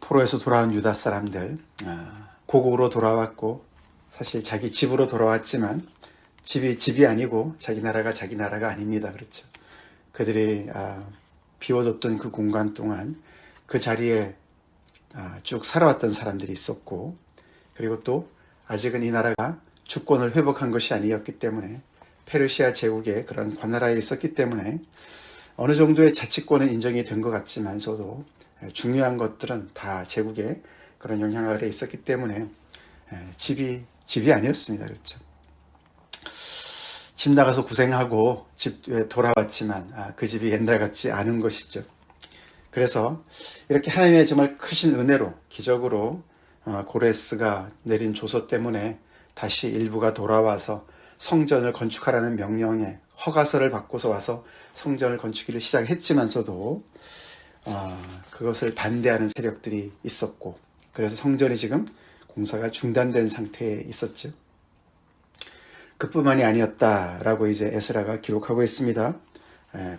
포로에서 돌아온 유다 사람들, 고국으로 돌아왔고 사실 자기 집으로 돌아왔지만 집이 아니고 자기 나라가 아닙니다. 그렇죠. 그들이 비워뒀던 그 공간 동안 그 자리에 쭉 살아왔던 사람들이 있었고, 그리고 또 아직은 이 나라가 주권을 회복한 것이 아니었기 때문에 페르시아 제국의 그런 관나라에 있었기 때문에 어느 정도의 자치권은 인정이 된 것 같지만서도 중요한 것들은 다 제국의 그런 영향 아래 있었기 때문에 집이 아니었습니다. 그렇죠. 집 나가서 고생하고 집에 돌아왔지만 그 집이 옛날 같지 않은 것이죠. 그래서 이렇게 하나님의 정말 크신 은혜로 기적으로 고레스가 내린 조서 때문에 다시 일부가 돌아와서 성전을 건축하라는 명령에 허가서를 받고서 와서 성전을 건축기를 시작했지만서도 그것을 반대하는 세력들이 있었고, 그래서 성전이 지금 공사가 중단된 상태에 있었죠. 그뿐만이 아니었다라고 이제 에스라가 기록하고 있습니다.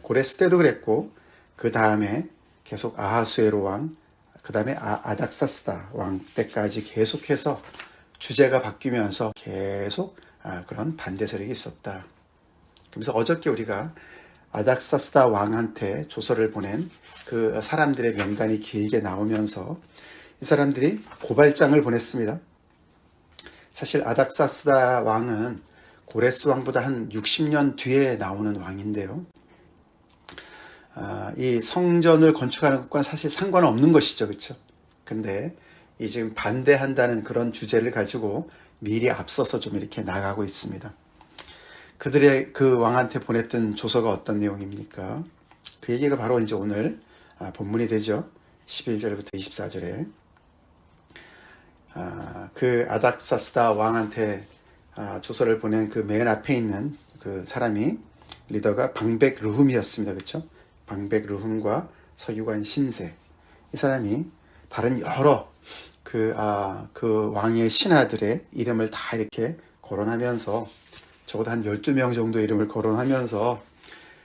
고레스 때도 그랬고, 그 다음에 계속 아하수에로 왕, 그 다음에 아닥사스다 왕 때까지 계속해서 주제가 바뀌면서 계속 그런 반대 세력이 있었다. 그래서 어저께 우리가 아닥사스다 왕한테 조서를 보낸 그 사람들의 명단이 길게 나오면서 이 사람들이 고발장을 보냈습니다. 사실 아닥사스다 왕은 고레스 왕보다 한 60년 뒤에 나오는 왕인데요. 이 성전을 건축하는 것과는 사실 상관없는 것이죠. 그렇죠? 근데 이 지금 반대한다는 그런 주제를 가지고 미리 앞서서 좀 이렇게 나가고 있습니다. 그들의 그 왕한테 보냈던 조서가 어떤 내용입니까? 그 얘기가 바로 이제 오늘 본문이 되죠. 11절부터 24절에 그 아닥사스다 왕한테 조서를 보낸 그 맨 앞에 있는 그 사람이 리더가 방백 르훔이었습니다. 그렇죠? 방백 르훔과 서기관 신세, 이 사람이 다른 여러 그 왕의 신하들의 이름을 다 이렇게 거론하면서, 적어도 한 12명 정도 이름을 거론하면서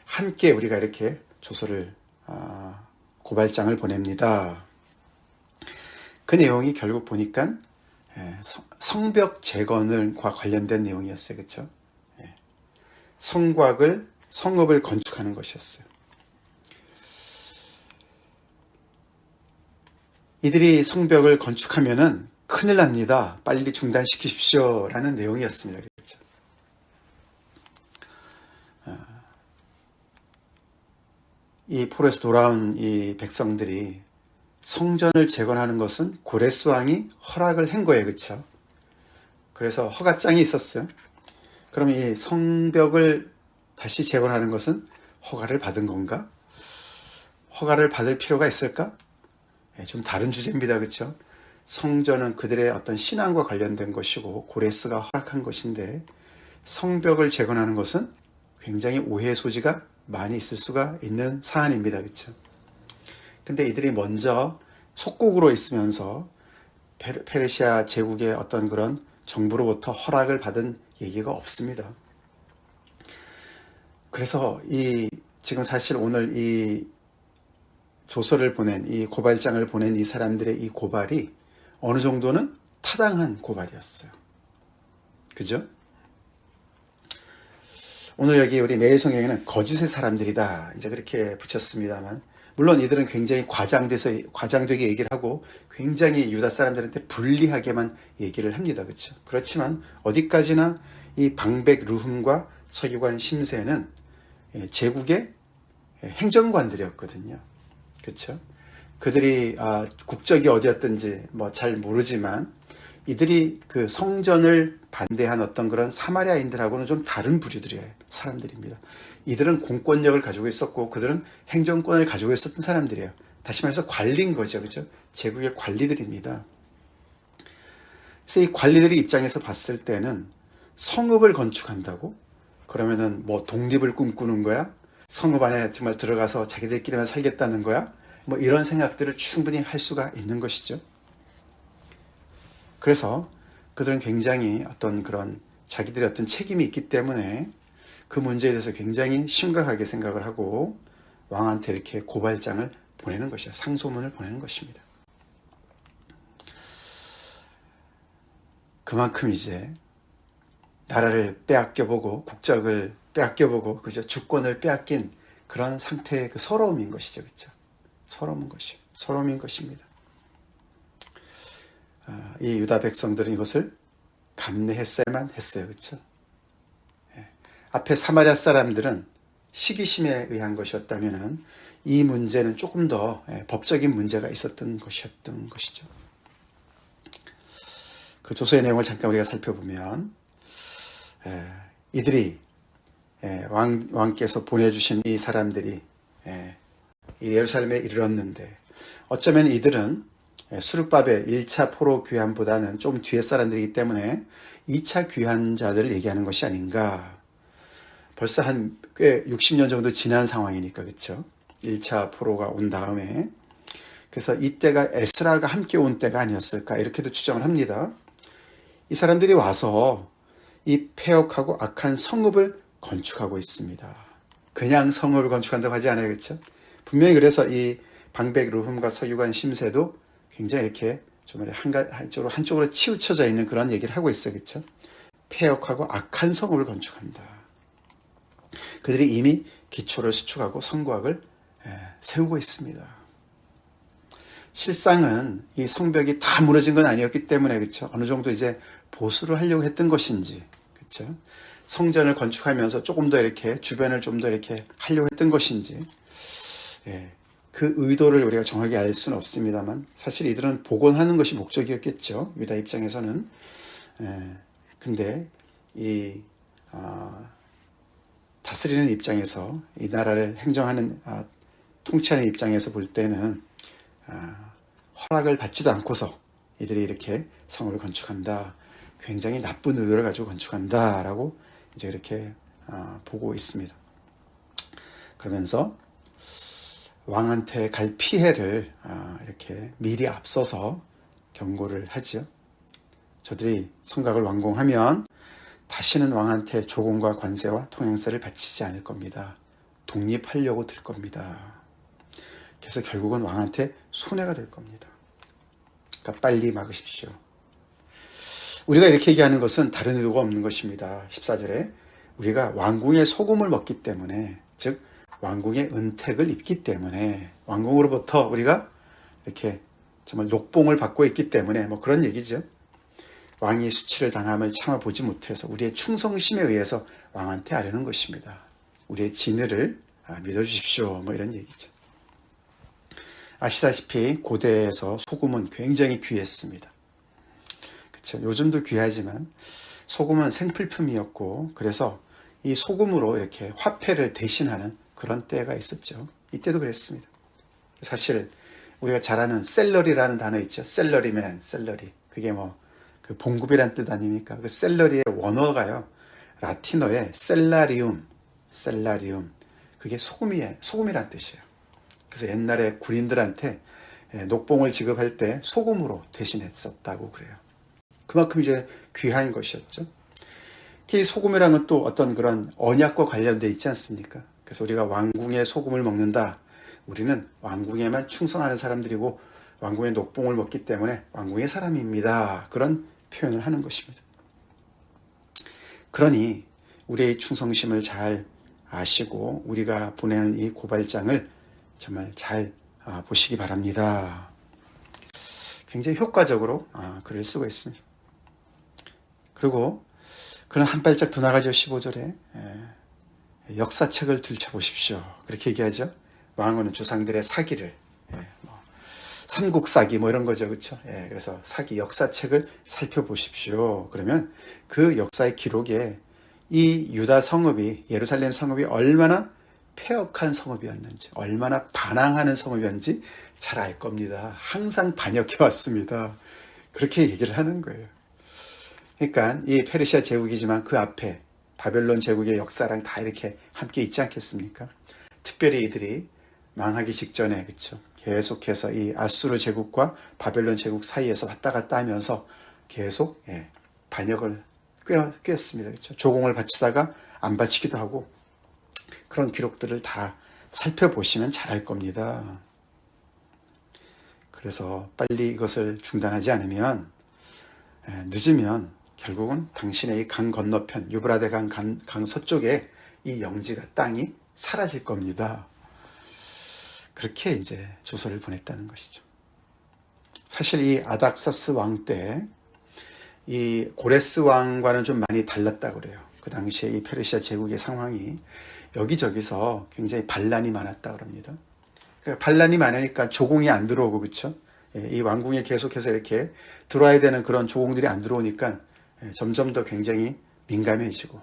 함께 우리가 이렇게 조서를 고발장을 보냅니다. 그 내용이 결국 보니까 성벽 재건과 관련된 내용이었어요. 그렇죠? 성읍을 건축하는 것이었어요. 이들이 성벽을 건축하면은 큰일 납니다. 빨리 중단시키십시오. 라는 내용이었습니다. 그렇죠? 이 포로에서 돌아온 이 백성들이 성전을 재건하는 것은 고레스 왕이 허락을 한 거예요. 그렇죠? 그래서 허가장이 있었어요. 그럼 이 성벽을 다시 재건하는 것은 허가를 받은 건가? 허가를 받을 필요가 있을까? 좀 다른 주제입니다. 그렇죠? 성전은 그들의 어떤 신앙과 관련된 것이고 고레스가 허락한 것인데, 성벽을 재건하는 것은 굉장히 오해의 소지가 많이 있을 수가 있는 사안입니다. 그렇죠? 근데 이들이 먼저 속국으로 있으면서 페르시아 제국의 어떤 그런 정부로부터 허락을 받은 얘기가 없습니다. 그래서 지금 사실 오늘 이 조서를 보낸, 이 고발장을 보낸 이 사람들의 이 고발이 어느 정도는 타당한 고발이었어요. 그죠? 오늘 여기 우리 매일 성경에는 거짓의 사람들이다 이제 그렇게 붙였습니다만, 물론 이들은 굉장히 과장되게 얘기를 하고 굉장히 유다 사람들한테 불리하게만 얘기를 합니다. 그렇죠? 그렇지만 어디까지나 이 방백 르훔과 서기관 심세는 제국의 행정관들이었거든요. 그렇죠? 그들이 국적이 어디였든지 뭐 잘 모르지만 이들이 그 성전을 반대한 어떤 그런 사마리아인들하고는 좀 다른 부류들의 사람들입니다. 이들은 공권력을 가지고 있었고 그들은 행정권을 가지고 있었던 사람들이에요. 다시 말해서 관리인 거죠. 그렇죠? 제국의 관리들입니다. 그래서 이 관리들의 입장에서 봤을 때는 성읍을 건축한다고? 그러면은 뭐 독립을 꿈꾸는 거야? 성읍 안에 정말 들어가서 자기들끼리만 살겠다는 거야? 뭐 이런 생각들을 충분히 할 수가 있는 것이죠. 그래서 그들은 굉장히 어떤 그런 자기들의 어떤 책임이 있기 때문에 그 문제에 대해서 굉장히 심각하게 생각을 하고 왕한테 이렇게 고발장을 보내는 것이야. 상소문을 보내는 것입니다. 그만큼 이제 나라를 빼앗겨보고 국적을 빼앗겨보고 그죠? 주권을 빼앗긴 그런 상태의 그 서러움인 것이죠. 그죠? 서러움인 것입니다. 이 유다 백성들은 이것을 감내했어야만 했어요. 그렇죠? 앞에 사마리아 사람들은 시기심에 의한 것이었다면 이 문제는 조금 더 법적인 문제가 있었던 것이죠. 그 조서의 내용을 잠깐 우리가 살펴보면 이들이 왕께서 보내주신 이 사람들이 예루살렘에 이르렀는데 어쩌면 이들은 수르바벨 1차 포로 귀환보다는 좀 뒤에 사람들이기 때문에 2차 귀환자들을 얘기하는 것이 아닌가. 벌써 한 꽤 60년 정도 지난 상황이니까 그렇죠. 1차 포로가 온 다음에 그래서 이때가 에스라가 함께 온 때가 아니었을까 이렇게도 추정을 합니다. 이 사람들이 와서 이 폐역하고 악한 성읍을 건축하고 있습니다. 그냥 성읍을 건축한다고 하지 않아요. 그렇죠? 분명히 그래서 이 방백 르훔과 서기관 심새도 굉장히 이렇게 좀 한쪽으로 치우쳐져 있는 그런 얘기를 하고 있어요. 그렇죠? 폐역하고 악한 성읍을 건축한다. 그들이 이미 기초를 수축하고 성곽을 세우고 있습니다. 실상은 이 성벽이 다 무너진 건 아니었기 때문에 그렇죠? 어느 정도 이제 보수를 하려고 했던 것인지 그렇죠? 성전을 건축하면서 조금 더 이렇게 주변을 좀 더 이렇게 하려고 했던 것인지 그 의도를 우리가 정확히 알 수는 없습니다만 사실 이들은 복원하는 것이 목적이었겠죠. 유다 입장에서는. 근데 이 다스리는 입장에서 이 나라를 행정하는 통치하는 입장에서 볼 때는 허락을 받지도 않고서 이들이 이렇게 성을 건축한다. 굉장히 나쁜 의도를 가지고 건축한다라고 이제 이렇게 보고 있습니다. 그러면서 왕한테 갈 피해를 이렇게 미리 앞서서 경고를 하죠. 저들이 성곽을 완공하면 다시는 왕한테 조공과 관세와 통행세를 바치지 않을 겁니다. 독립하려고 들 겁니다. 그래서 결국은 왕한테 손해가 될 겁니다. 그러니까 빨리 막으십시오. 우리가 이렇게 얘기하는 것은 다른 의도가 없는 것입니다. 14절에 우리가 왕궁의 소금을 먹기 때문에 즉 왕궁의 은택을 입기 때문에 왕궁으로부터 우리가 이렇게 정말 녹봉을 받고 있기 때문에 뭐 그런 얘기죠. 왕이 수치를 당함을 참아보지 못해서 우리의 충성심에 의해서 왕한테 아뢰는 것입니다. 우리의 진의를 믿어주십시오. 뭐 이런 얘기죠. 아시다시피 고대에서 소금은 굉장히 귀했습니다. 그렇죠? 요즘도 귀하지만 소금은 생필품이었고 그래서 이 소금으로 이렇게 화폐를 대신하는 그런 때가 있었죠. 이때도 그랬습니다. 사실 우리가 잘 아는 셀러리라는 단어 있죠. 셀러리맨, 셀러리. 그게 뭐 그 봉급이란 뜻 아닙니까? 그 셀러리의 원어가요. 라틴어의 셀라리움. 그게 소금이란 뜻이에요. 그래서 옛날에 군인들한테 녹봉을 지급할 때 소금으로 대신했었다고 그래요. 그만큼 이제 귀한 것이었죠. 이 소금이라는 건 또 어떤 그런 언약과 관련되어 있지 않습니까? 그래서 우리가 왕궁의 소금을 먹는다. 우리는 왕궁에만 충성하는 사람들이고 왕궁의 녹봉을 먹기 때문에 왕궁의 사람입니다. 그런 표현을 하는 것입니다. 그러니 우리의 충성심을 잘 아시고 우리가 보내는 이 고발장을 정말 잘 보시기 바랍니다. 굉장히 효과적으로 글을 쓰고 있습니다. 그리고 그는 한 발짝 더 나가죠. 15절에 역사책을 들춰보십시오. 그렇게 얘기하죠. 왕은 조상들의 사기를 삼국사기 뭐 이런 거죠. 그렇죠? 그래서 사기 역사책을 살펴보십시오. 그러면 그 역사의 기록에 이 유다 성읍이 예루살렘 성읍이 얼마나 폐역한 성읍이었는지 얼마나 반항하는 성읍이었는지 잘 알 겁니다. 항상 반역해 왔습니다. 그렇게 얘기를 하는 거예요. 그러니까 이 페르시아 제국이지만 그 앞에 바벨론 제국의 역사랑 다 이렇게 함께 있지 않겠습니까? 특별히 이들이 망하기 직전에 그렇죠. 계속해서 이 아수르 제국과 바벨론 제국 사이에서 왔다 갔다 하면서 계속 반역을 꾀었습니다. 그렇죠? 조공을 바치다가 안 바치기도 하고 그런 기록들을 다 살펴보시면 잘 알 겁니다. 그래서 빨리 이것을 중단하지 않으면 늦으면 결국은 당신의 이 강 건너편 유브라데 강 서쪽에 이 영지가 땅이 사라질 겁니다. 그렇게 이제 조서를 보냈다는 것이죠. 사실 이 아닥사스 왕 때 이 고레스 왕과는 좀 많이 달랐다고 그래요. 그 당시에 이 페르시아 제국의 상황이 여기저기서 굉장히 반란이 많았다 그럽니다. 그러니까 반란이 많으니까 조공이 안 들어오고, 그렇죠? 이 왕궁에 계속해서 이렇게 들어와야 되는 그런 조공들이 안 들어오니까 점점 더 굉장히 민감해지고,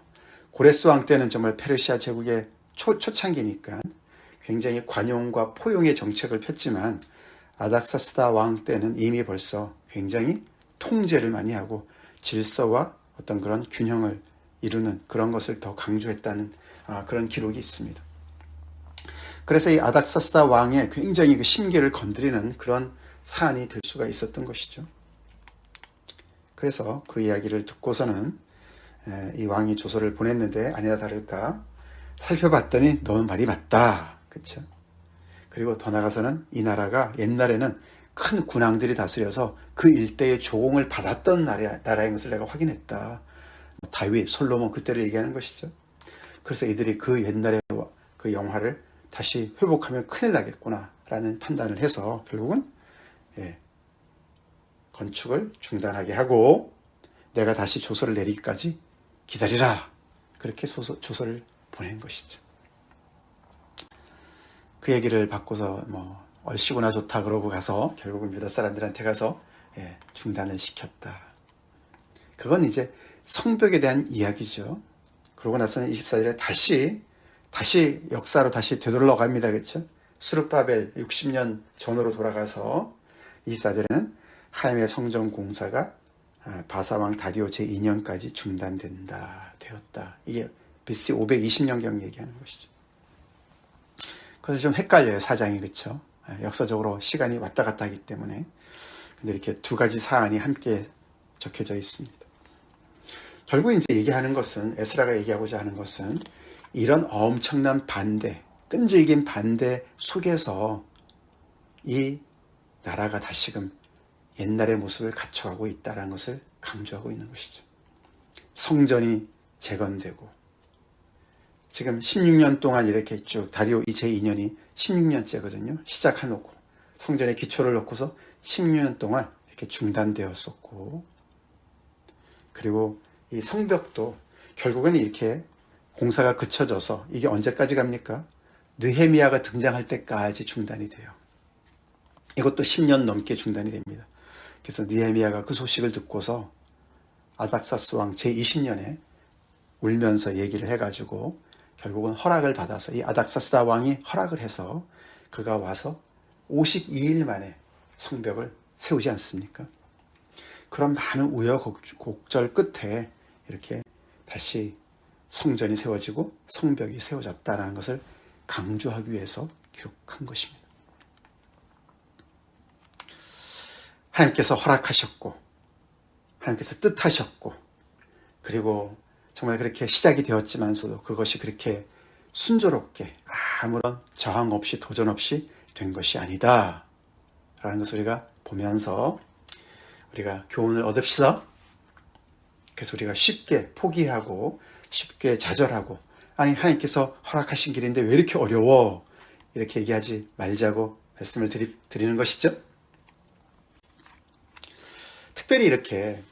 고레스 왕 때는 정말 페르시아 제국의 초창기니까 굉장히 관용과 포용의 정책을 폈지만, 아닥사스다 왕 때는 이미 벌써 굉장히 통제를 많이 하고 질서와 어떤 그런 균형을 이루는 그런 것을 더 강조했다는 그런 기록이 있습니다. 그래서 이 아닥사스다 왕의 굉장히 그 심기를 건드리는 그런 사안이 될 수가 있었던 것이죠. 그래서 그 이야기를 듣고서는 이 왕이 조서를 보냈는데 아니나 다를까 살펴봤더니 너 말이 맞다. 그렇죠? 그리고 더 나가서는 이 나라가 옛날에는 큰 군왕들이 다스려서 그 일대의 조공을 받았던 나라인 것을 내가 확인했다. 다윗, 솔로몬 그때를 얘기하는 것이죠. 그래서 이들이 그 옛날의 그 영화를 다시 회복하면 큰일 나겠구나 라는 판단을 해서 결국은 건축을 중단하게 하고 내가 다시 조서를 내리기까지 기다리라. 그렇게 조서를 보낸 것이죠. 그 얘기를 받고서 얼씨구나 좋다 그러고 가서 결국은 유다 사람들한테 가서 중단을 시켰다. 그건 이제 성벽에 대한 이야기죠. 그러고 나서는 24절에 다시 역사로 다시 되돌러 갑니다. 그렇죠? 수르바벨 60년 전으로 돌아가서 24절에는 하나님의 성전 공사가 바사왕 다리오 제2년까지 되었다. 이게 BC 520년경 얘기하는 것이죠. 그래서 좀 헷갈려요, 사장이. 그렇죠? 역사적으로 시간이 왔다 갔다 하기 때문에. 근데 이렇게 두 가지 사안이 함께 적혀져 있습니다. 결국 이제 얘기하는 것은, 에스라가 얘기하고자 하는 것은 이런 엄청난 반대, 끈질긴 반대 속에서 이 나라가 다시금 옛날의 모습을 갖춰가고 있다는 것을 강조하고 있는 것이죠. 성전이 재건되고 지금 16년 동안 이렇게 쭉 다리오 제2년이 16년째거든요. 시작해놓고 성전에 기초를 놓고서 16년 동안 이렇게 중단되었었고, 그리고 이 성벽도 결국은 이렇게 공사가 그쳐져서 이게 언제까지 갑니까? 느헤미야가 등장할 때까지 중단이 돼요. 이것도 10년 넘게 중단이 됩니다. 그래서 느헤미야가 그 소식을 듣고서 아닥사스 왕 제20년에 울면서 얘기를 해가지고 결국은 허락을 받아서, 이 아닥사스다 왕이 허락을 해서 그가 와서 52일 만에 성벽을 세우지 않습니까? 그런 많은 우여곡절 끝에 이렇게 다시 성전이 세워지고 성벽이 세워졌다는 것을 강조하기 위해서 기록한 것입니다. 하나님께서 허락하셨고 하나님께서 뜻하셨고, 그리고 정말 그렇게 시작이 되었지만서도 그것이 그렇게 순조롭게 아무런 저항 없이 도전 없이 된 것이 아니다 라는 것을 우리가 보면서 우리가 교훈을 얻읍시다. 그래서 우리가 쉽게 포기하고 쉽게 좌절하고, 아니 하나님께서 허락하신 길인데 왜 이렇게 어려워, 이렇게 얘기하지 말자고 말씀을 드리는 것이죠. 특별히 이렇게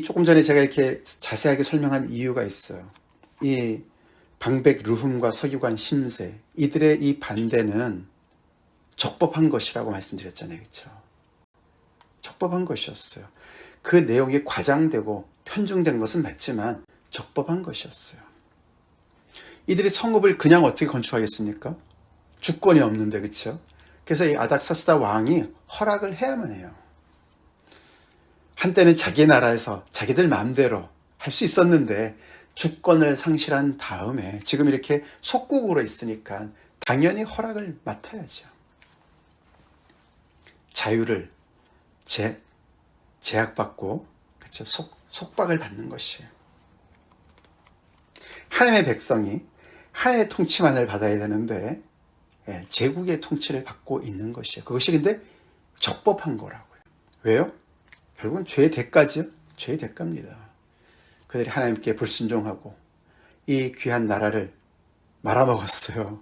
조금 전에 제가 이렇게 자세하게 설명한 이유가 있어요. 이 방백 르훔과 서기관 심세, 이들의 이 반대는 적법한 것이라고 말씀드렸잖아요. 그렇죠? 적법한 것이었어요. 그 내용이 과장되고 편중된 것은 맞지만 적법한 것이었어요. 이들이 성읍을 그냥 어떻게 건축하겠습니까? 주권이 없는데, 그렇죠? 그래서 이 아닥사스다 왕이 허락을 해야만 해요. 한때는 자기 나라에서 자기들 마음대로 할 수 있었는데 주권을 상실한 다음에 지금 이렇게 속국으로 있으니까 당연히 허락을 맡아야죠. 자유를 제약받고, 그렇죠? 속박을 받는 것이에요. 하나님의 백성이 하나님의 통치만을 받아야 되는데 제국의 통치를 받고 있는 것이에요. 그것이 근데 적법한 거라고요. 왜요? 결국은 죄의 대가죠. 죄의 대가입니다. 그들이 하나님께 불순종하고 이 귀한 나라를 말아먹었어요.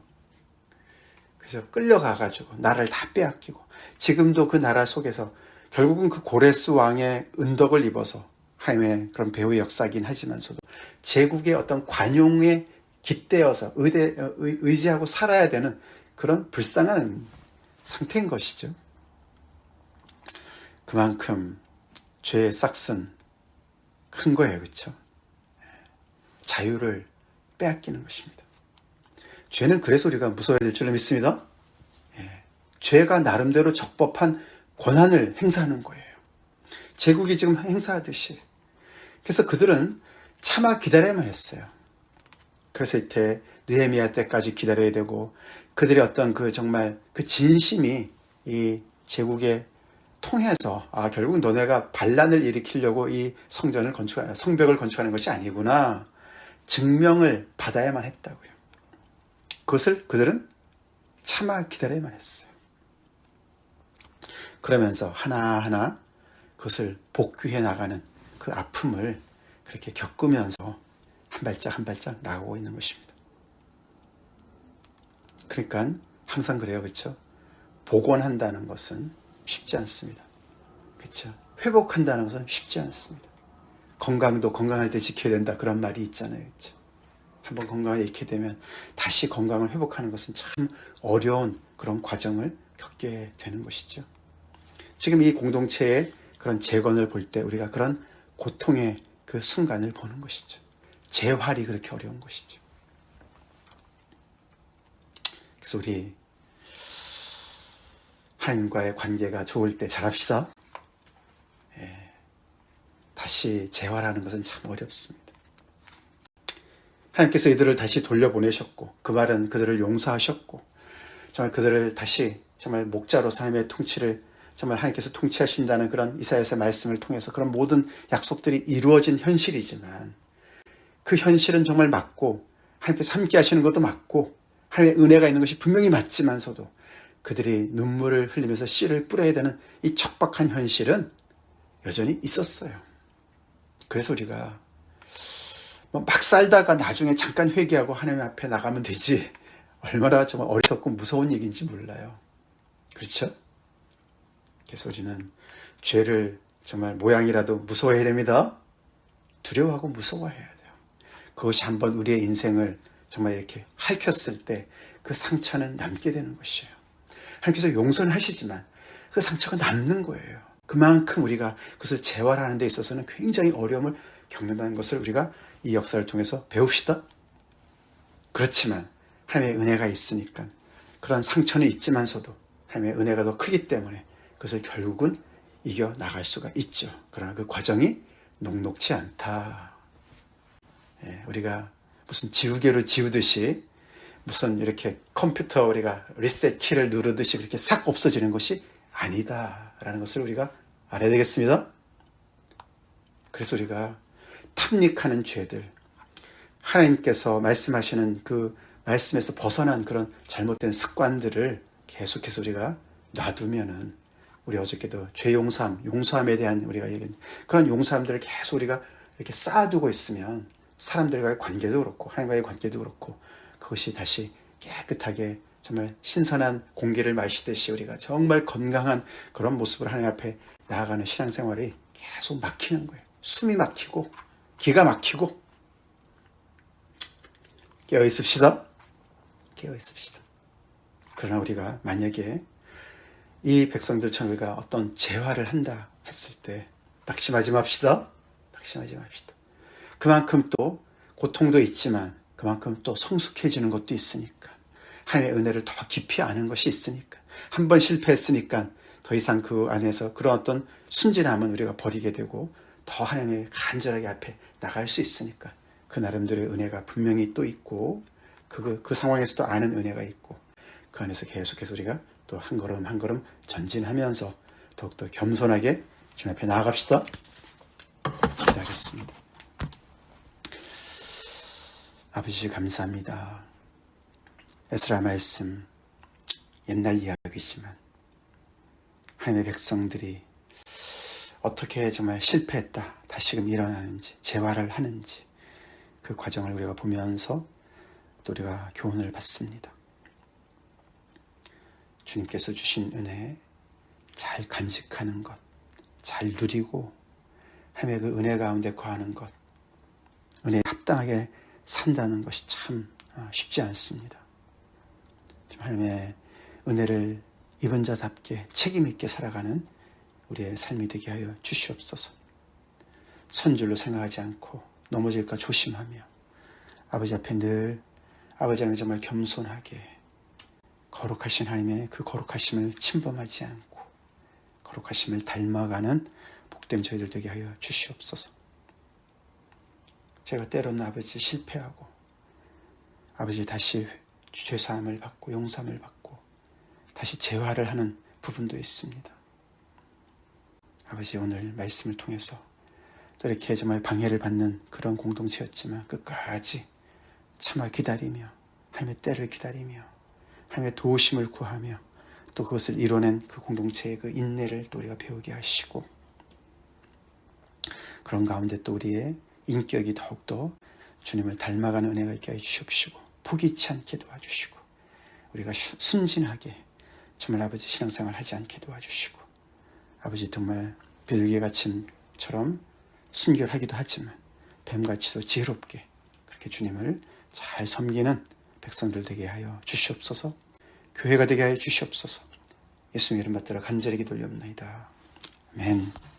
그래서 끌려가가지고 나라를 다 빼앗기고 지금도 그 나라 속에서 결국은 그 고레스 왕의 은덕을 입어서 하나님의 그런 배후의 역사긴 하지만서도 제국의 어떤 관용에 깃대어서 의지하고 살아야 되는 그런 불쌍한 상태인 것이죠. 그만큼 죄의 싹은 큰 거예요. 그렇죠? 자유를 빼앗기는 것입니다. 죄는 그래서 우리가 무서워야 될 줄로 믿습니다. 죄가 나름대로 적법한 권한을 행사하는 거예요. 제국이 지금 행사하듯이. 그래서 그들은 차마 기다려야만 했어요. 그래서 이때 느헤미야 때까지 기다려야 되고 그들의 어떤 그 정말 그 진심이 이 제국에 통해서 결국 너네가 반란을 일으키려고 이 성벽을 건축하는 것이 아니구나 증명을 받아야만 했다고요. 그것을 그들은 차마 기다려야만 했어요. 그러면서 하나하나 그것을 복귀해 나가는 그 아픔을 그렇게 겪으면서 한 발짝 한 발짝 나가고 있는 것입니다. 그러니까 항상 그래요. 그렇죠? 복원한다는 것은 쉽지 않습니다. 그렇죠? 회복한다는 것은 쉽지 않습니다. 건강도 건강할 때 지켜야 된다 그런 말이 있잖아요. 그렇죠? 한번 건강을 잃게 되면 다시 건강을 회복하는 것은 참 어려운 그런 과정을 겪게 되는 것이죠. 지금 이 공동체의 그런 재건을 볼 때 우리가 그런 고통의 그 순간을 보는 것이죠. 재활이 그렇게 어려운 것이죠. 그래서 우리 하나님과의 관계가 좋을 때 잘합시다. 다시 재활하는 것은 참 어렵습니다. 하나님께서 이들을 다시 돌려보내셨고 그 말은 그들을 용서하셨고 정말 그들을 다시 정말 목자로서 하나님의 통치를 정말 하나님께서 통치하신다는 그런 이사야서의 말씀을 통해서 그런 모든 약속들이 이루어진 현실이지만 그 현실은 정말 맞고 하나님께서 함께 하시는 것도 맞고 하나님의 은혜가 있는 것이 분명히 맞지만서도 그들이 눈물을 흘리면서 씨를 뿌려야 되는 이 척박한 현실은 여전히 있었어요. 그래서 우리가 막 살다가 나중에 잠깐 회개하고 하나님 앞에 나가면 되지 얼마나 정말 어리석고 무서운 얘기인지 몰라요. 그렇죠? 그래서 우리는 죄를 정말 모양이라도 무서워해야 됩니다. 두려워하고 무서워해야 돼요. 그것이 한번 우리의 인생을 정말 이렇게 핥혔을 때 그 상처는 남게 되는 것이에요. 하나님께서 용서는 하시지만 그 상처가 남는 거예요. 그만큼 우리가 그것을 재활하는 데 있어서는 굉장히 어려움을 겪는다는 것을 우리가 이 역사를 통해서 배웁시다. 그렇지만 하나님의 은혜가 있으니까 그런 상처는 있지만서도 하나님의 은혜가 더 크기 때문에 그것을 결국은 이겨나갈 수가 있죠. 그러나 그 과정이 녹록지 않다. 우리가 무슨 지우개로 지우듯이 무슨 이렇게 컴퓨터 우리가 리셋 키를 누르듯이 그렇게 싹 없어지는 것이 아니다라는 것을 우리가 알아야 되겠습니다. 그래서 우리가 탐닉하는 죄들, 하나님께서 말씀하시는 그 말씀에서 벗어난 그런 잘못된 습관들을 계속해서 우리가 놔두면은 우리 어저께도 죄 용서함에 대한 우리가 얘기한 그런 용서함들을 계속 우리가 이렇게 쌓아두고 있으면 사람들과의 관계도 그렇고 하나님과의 관계도 그렇고 그것이 다시 깨끗하게 정말 신선한 공기를 마시듯이 우리가 정말 건강한 그런 모습으로 하나님 앞에 나아가는 신앙생활이 계속 막히는 거예요. 숨이 막히고 기가 막히고 깨어 있읍시다. 깨어 있읍시다. 그러나 우리가 만약에 이 백성들처럼 우리가 어떤 재활을 한다 했을 때 낙심하지 맙시다. 낙심하지 맙시다. 그만큼 또 고통도 있지만 그만큼 또 성숙해지는 것도 있으니까 하나님의 은혜를 더 깊이 아는 것이 있으니까 한 번 실패했으니까 더 이상 그 안에서 그런 어떤 순진함은 우리가 버리게 되고 더 하나님의 간절하게 앞에 나갈 수 있으니까 그 나름대로의 은혜가 분명히 또 있고 그 상황에서도 아는 은혜가 있고 그 안에서 계속해서 우리가 또 한 걸음 한 걸음 전진하면서 더욱더 겸손하게 주님 앞에 나아갑시다. 기도하겠습니다. 아버지 감사합니다. 에스라 말씀 옛날 이야기지만 하나님의 백성들이 어떻게 정말 실패했다 다시금 일어나는지 재활을 하는지 그 과정을 우리가 보면서 또 우리가 교훈을 받습니다. 주님께서 주신 은혜 잘 간직하는 것, 잘 누리고 하나님의 그 은혜 가운데 거하는 것, 은혜에 합당하게 산다는 것이 참 쉽지 않습니다. 하나님의 은혜를 입은 자답게 책임 있게 살아가는 우리의 삶이 되게 하여 주시옵소서. 선줄로 생각하지 않고 넘어질까 조심하며 아버지 앞에 늘 아버지 하나님 정말 겸손하게 거룩하신 하나님의 그 거룩하심을 침범하지 않고 거룩하심을 닮아가는 복된 저희들 되게 하여 주시옵소서. 제가 때로는 아버지 실패하고 아버지 다시 죄사함을 받고 용서함을 받고 다시 재활을 하는 부분도 있습니다. 아버지 오늘 말씀을 통해서 또 이렇게 정말 방해를 받는 그런 공동체였지만 끝까지 참아 기다리며 하나님의 때를 기다리며 하나님의 도우심을 구하며 또 그것을 이뤄낸 그 공동체의 그 인내를 또 우리가 배우게 하시고 그런 가운데 또 우리의 인격이 더욱더 주님을 닮아가는 은혜가 있게 해주시옵시고 포기치 않게 도와주시고 우리가 순진하게 정말 아버지 신앙생활 하지 않게 도와주시고 아버지 정말 비둘기 가침처럼 순결하기도 하지만 뱀같이도 지혜롭게 그렇게 주님을 잘 섬기는 백성들 되게 하여 주시옵소서. 교회가 되게 하여 주시옵소서. 예수님 이름 받들어 간절히 기도올리옵나이다. 아멘.